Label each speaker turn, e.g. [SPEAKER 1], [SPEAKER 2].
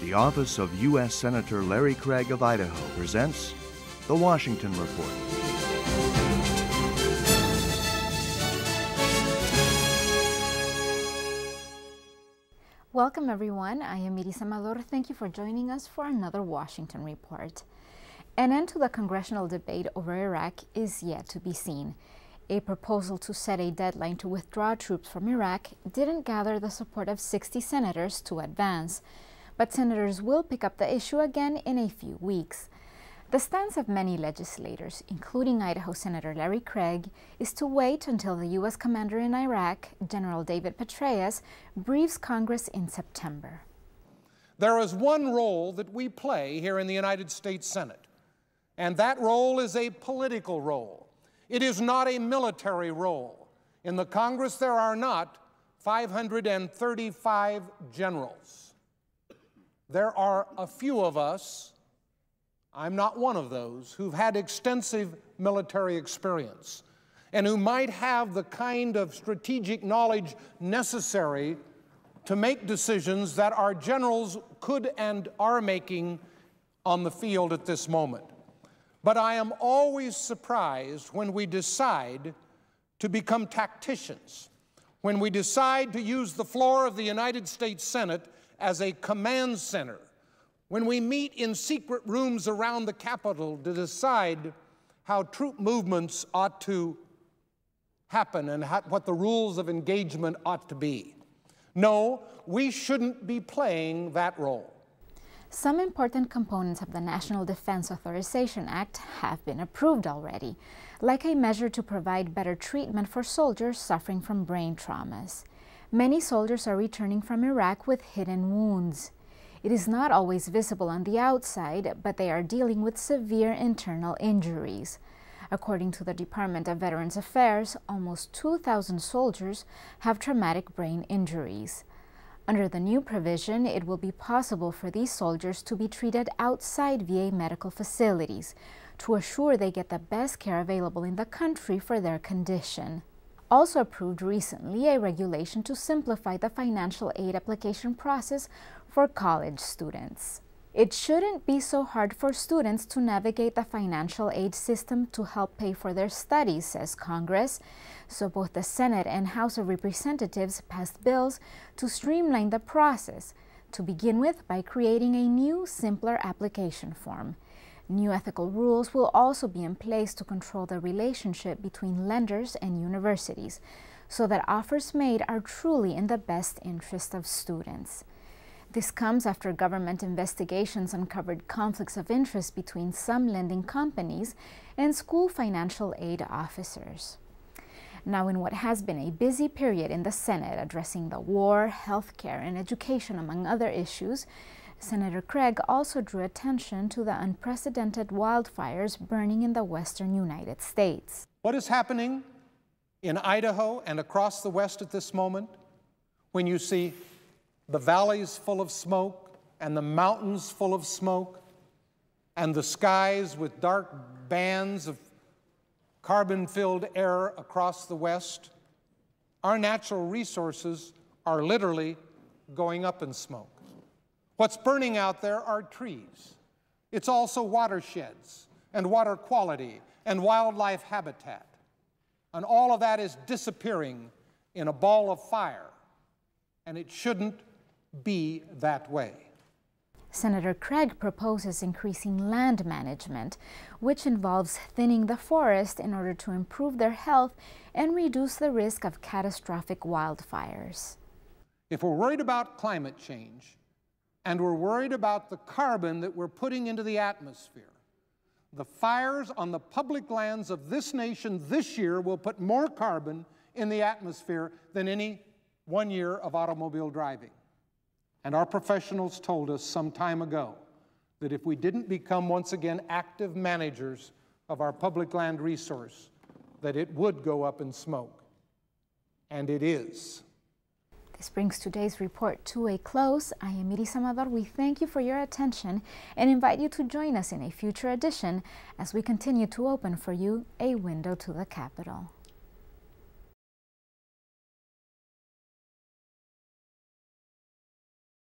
[SPEAKER 1] The office of U.S. Senator Larry Craig of Idaho presents the Washington Report.
[SPEAKER 2] Welcome everyone, I am Iris Amador. Thank you for joining us for another Washington Report. An end to the congressional debate over Iraq is yet to be seen. A proposal to set a deadline to withdraw troops from Iraq didn't gather the support of 60 senators to advance, but senators will pick up the issue again in a few weeks. The stance of many legislators, including Idaho Senator Larry Craig, is to wait until the U.S. commander in Iraq, General David Petraeus, briefs Congress in September.
[SPEAKER 3] There is one role that we play here in the United States Senate, and that role is a political role. It is not a military role. In the Congress, there are not 535 generals. There are a few of us, I'm not one of those, who've had extensive military experience and who might have the kind of strategic knowledge necessary to make decisions that our generals could and are making on the field at this moment. But I am always surprised when we decide to become tacticians, when we decide to use the floor of the United States Senate as a command center, when we meet in secret rooms around the Capitol to decide how troop movements ought to happen and what the rules of engagement ought to be. No, we shouldn't be playing that role.
[SPEAKER 2] Some important components of the National Defense Authorization Act have been approved already, like a measure to provide better treatment for soldiers suffering from brain traumas. Many soldiers are returning from Iraq with hidden wounds. It is not always visible on the outside, but they are dealing with severe internal injuries. According to the Department of Veterans Affairs, almost 2,000 soldiers have traumatic brain injuries. Under the new provision, it will be possible for these soldiers to be treated outside VA medical facilities to assure they get the best care available in the country for their condition. Also approved recently a regulation to simplify the financial aid application process for college students. It shouldn't be so hard for students to navigate the financial aid system to help pay for their studies, says Congress. So both the Senate and House of Representatives passed bills to streamline the process, to begin with by creating a new, simpler application form. New ethical rules will also be in place to control the relationship between lenders and universities, so that offers made are truly in the best interest of students. This comes after government investigations uncovered conflicts of interest between some lending companies and school financial aid officers. Now, in what has been a busy period in the Senate addressing the war, healthcare, and education, among other issues, Senator Craig also drew attention to the unprecedented wildfires burning in the western United States.
[SPEAKER 3] What is happening in Idaho and across the West at this moment, when you see the valleys full of smoke and the mountains full of smoke and the skies with dark bands of carbon-filled air across the West, our natural resources are literally going up in smoke. What's burning out there are trees. It's also watersheds and water quality and wildlife habitat. And all of that is disappearing in a ball of fire, and it shouldn't be that way.
[SPEAKER 2] Senator Craig proposes increasing land management, which involves thinning the forest in order to improve their health and reduce the risk of catastrophic wildfires.
[SPEAKER 3] If we're worried about climate change, and we're worried about the carbon that we're putting into the atmosphere, the fires on the public lands of this nation this year will put more carbon in the atmosphere than any 1 year of automobile driving. And our professionals told us some time ago that if we didn't become once again active managers of our public land resource, that it would go up in smoke. And it is.
[SPEAKER 2] This brings today's report to a close. I am Iris Amador. We thank you for your attention and invite you to join us in a future edition as we continue to open for you a window to the Capitol.